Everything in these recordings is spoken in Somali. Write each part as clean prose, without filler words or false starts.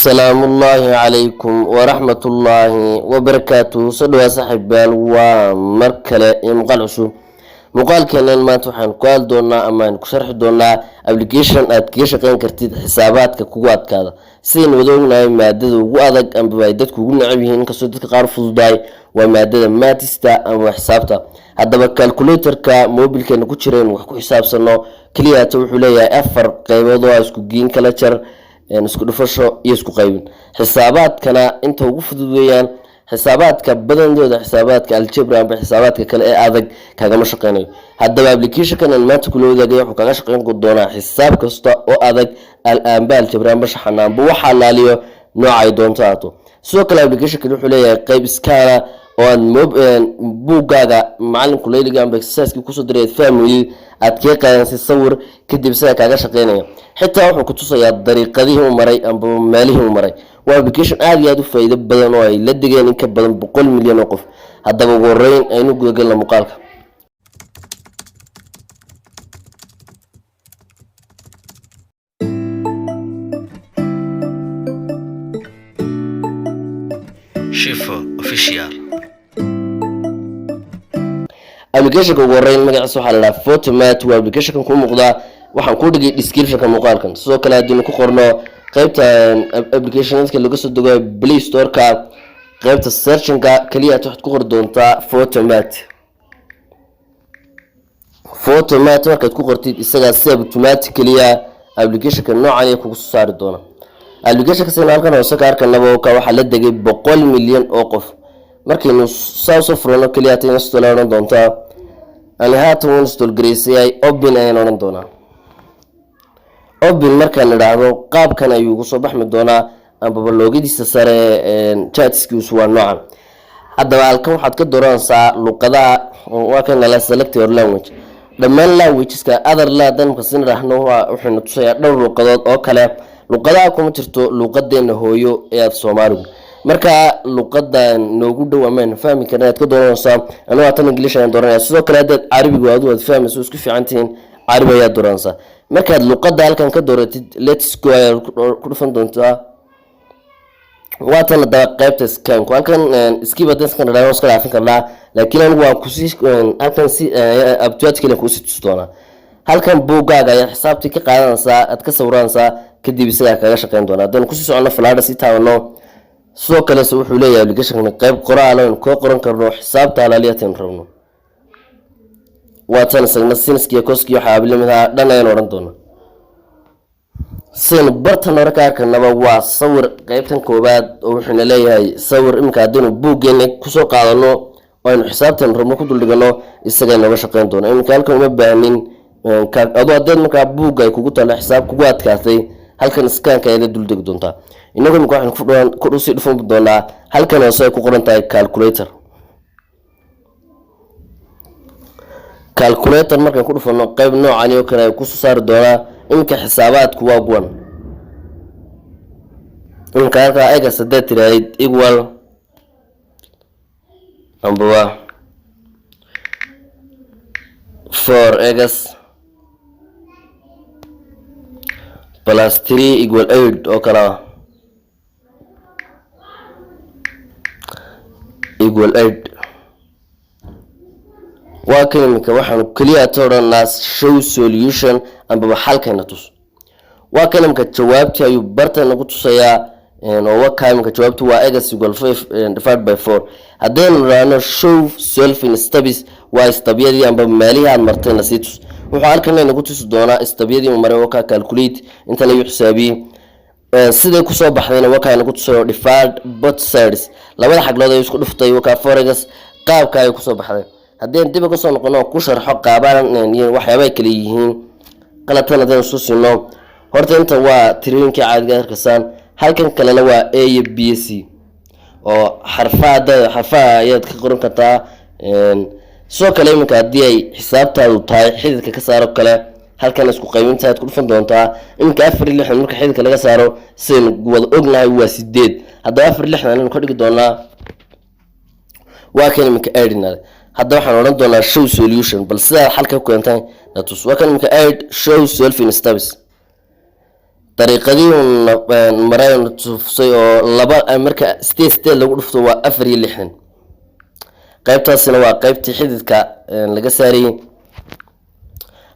السلام الله عليكم ورحمة الله وبركاته. صدوا صاحبال ومركلة مقال عشو مقال كان ما توحن قال دونا أما نكشرح دونا application أتكيش كان كرتيد حسابات كقوات كذا سين ودونا مادة وأذق أم بوايدتك وقلنا عبيهن كسودك قارف ضاي ومادة ما تستا أم حسابته هذا بالكالكوليتر كموبيل كان كشرين وحكو حساب سنة كلية توحوا لي أفر قيمة اسكو جين كلاتشر isku dhufasho iyo isku qaybin xisaabaadkana inta ugu fududeeyaan xisaabaadka badandooda xisaabaadka algebra ama xisaabaadka kale ee adag kaga shaqeynayo hadaba application-kan maanta kula wadaagay wuxuu kaga shaqeyn doonaa xisaab kasta oo adag alamba algebra ama shaxanaanba waxa laaliyo noocay doonto aato sidoo kale application-kan wuxuu leeyahay qayb iskaana oo buugaaga macalinku leeyliga ama exercise-kii ku soo diray family aad ka qaadanaysa sawir kadib sida kaaga shaqeynaya xitaa wuxuu ku tusayaa dariiqadii uu maray ama meelihii uu maray waa application aad iyo aad u faa'iido badan oo ay la digeen in ka badan 100 milyan oo qof hadaba ugu horeyn aynu guda galno muuqaalka Shifo official application-ka ugu horeyn magaciisa waxa la Photomat waa application-kan ku muuqda waxaan ku dhigay description-ka muuqaalkan sidoo kale hadii ku qorno qaybta application-ka laga soo dego Play Store-ka qaybta searching-ka kaliya waxaad ku qor doontaa Photomat markaad ku qortid isaga si automatically application-ka noocan ay kugu soo saari doona application-ka sidoo halkan hoose ka arkanaba waxa la degay 100 milyan oo qof markaynu soo furno kaliya taan install doontaa ani haatan install gareysay open ayaan oran doonaa open marka la raado qaabkan ayuu ugu soo baxmi doonaa amba loogadiisa sare chatskiisu waa noocan hadaba halkan waxaad ka dooranaysaa luqadaha waa kan la select your language dhammaan languageska other ladan ka sin raahno waxaynu tusayaa dhowr luqadood oo kale luqadaha kuma jirto luqadeena hooyo ee Soomaaliga marka luqadan noogu dhow ama fahmi karnaa ka dooranaysaa anoo tan English aan dooranaya sidoo kale dad Carabiga waad fahmayso isku fiicantiin Carabi ayaa dooranaysaa marka luqada halkan ka dooratid let's go ku dhufan doontaa waa tan da qaybta scan ku halkan skiba dadkan raadon iska raafin karnaa laakiin anigu waan ku sii halkan si automatically ku sii tustoona halkan buugaaga ayaa xisaabtii ka qaadanaysaa aad ka sawiraanaysaa kadib isaga kaga shaqeyn doona haddaan ku sii socono falaadha si taawano soo kale wuxuu leeyahay application qayb qoraal oo ku qoran karno xisaabta halaaliyatan rabno waa tan sagna sinskiya koskiyo xaabilimada dhanayaan oran doona sin bartan hore ka arkanaba waa sawir qaybtan koobaad oo wuxuu leeyahay sawir imka hadii buugeena ku soo qaadano oo aynu xisaabtan rabno ku dul dhigano isaga inoo shaqeyn doona imka halkan uma baahanin adoo adeed marka buugay kugu tala xisaab kugu adkaatay halkan scan-ka ay dul dhig doontaa inagu waxaan ku dhusi dhufan doonaa halkan oo ku qoran tahay calculator markaan ku dhufano qayb noocan oo kale ku soo saari doonaa inka xisaabaadku waa guwan inka halka ay ka saddeed tirayd equal amba 4x plus 3 equal 8 oo kala equal 8 waa kalimka waxaan kaliya tooranaa show solution amba xalkayna tus waa kalimka jawaabtii ayuu bartan ugu tusayaa oo waa kalimka jawaabtu waa x equal 5 divided by 4 hadeen raano show solving steps waa istabyadii amba meelihi aad martayna si tus wuxuu halkan inagu tusi doonaa istabyadii uu maray oo ka calculate inta la xisaabiyo sida ku soo baxdayna waa ka inagu tusayo divide both sides labada xaglood ay isku dhuftay waa ka forex qaabka ay ku soo baxday hadeen dib uga soo noqono ku sharxo qaabaran waxyaabo kale yihiin qalatan hadaan soo sino horta inta waa tirooyinka caadiga arkasaan halkan kalena waa a iyo b c oo xarfaha ayaad ka qoran kartaa soo kale iminka hadii ay xisaabtaadu tahay xididka ka saaro kale halkan isku qaybinta aad ku dhufan doontaa iminka 4 marka xididka laga saaro seen wada ognahay waa 8 hadda 4 aan ka dhigi doonaa waa kan iminka aadinaa hadda waxaan oran doonaa show solution bal sida xalka ku keentay natus waa kan iminka add show solving steps dariiqadii marayna tusay oo laba marka state lagu dhufto waa 4 qaybtaasina waa qaybtii xididka laga saariyay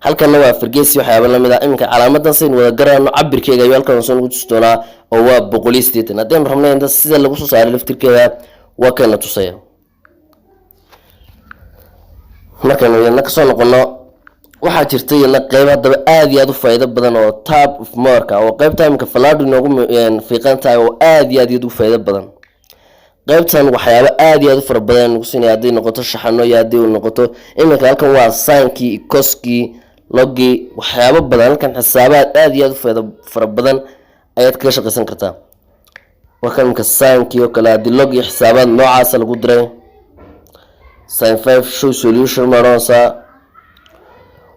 halkana waa fargeesi waxyaabo la mid ah iminka calaamadan saynu wada garaano cabirkeega ayu halkan soo ugu tusi doonaa oo waa 180 hadeen rabnay inta sida lagu soo saaray laftirkeeda waa kana tusaya marka aynu ka soo noqono waxaa jirtay in qayb hadaba aad iyo aad u faa'iido badan oo tab of marka oo qaybta iminka falaadhu inoogu fiiqan tahay oo aad iyo aad u faa'iido badan qaybtan waxyaabo aad iyo aad u fara badan ugu sinay haday noqoto shaxano iyo haday noqoto iminka halkan waa sign-kii cost-kii logi waxyaabo badan halkan xisaabaad aad iyo aad u fara badan ayaad ka shaqeysan kartaa wakan ka sign-kii oo kala hadii logi xisaabaad noocaas lagu diray sign 5 show solution marosa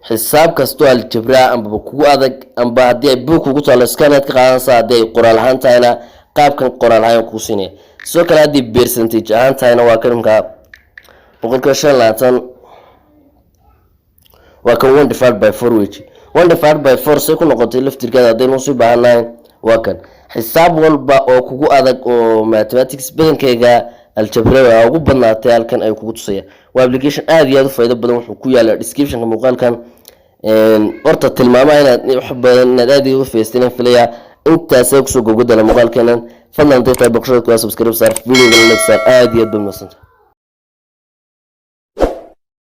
xisaab kasto aljabra amba kugu adag amba hadii ay book ugu taalo scanad ka qaadanaysa hadii ay qoraal ahaan tahayna qaabkan qoraal ahaan ku sinay soo kala hadii percentage ahaan tahayna waa kanka 100% waa kan 1 divided by 4 weji 1 divided by 4 say ku noqotay laftirkeeda hadaynu soo baahanayn waa kan xisaab walba oo kugu adag oo mathematics badankeyga aljabra ugu badnaatay halkan ay kugu tusaya waa application aad iyo aad u faa'iido badan wuxuu ku yaala description-ka muuqaalkan horta tilmaamaha inaad wax badan aad iyo u feesteen filaya intaas ay ku soo gogodana muuqaalkeena fadlan dadka boqoshada ku subscribe saar video-ga like saar aad iyo aad u mahadsantahay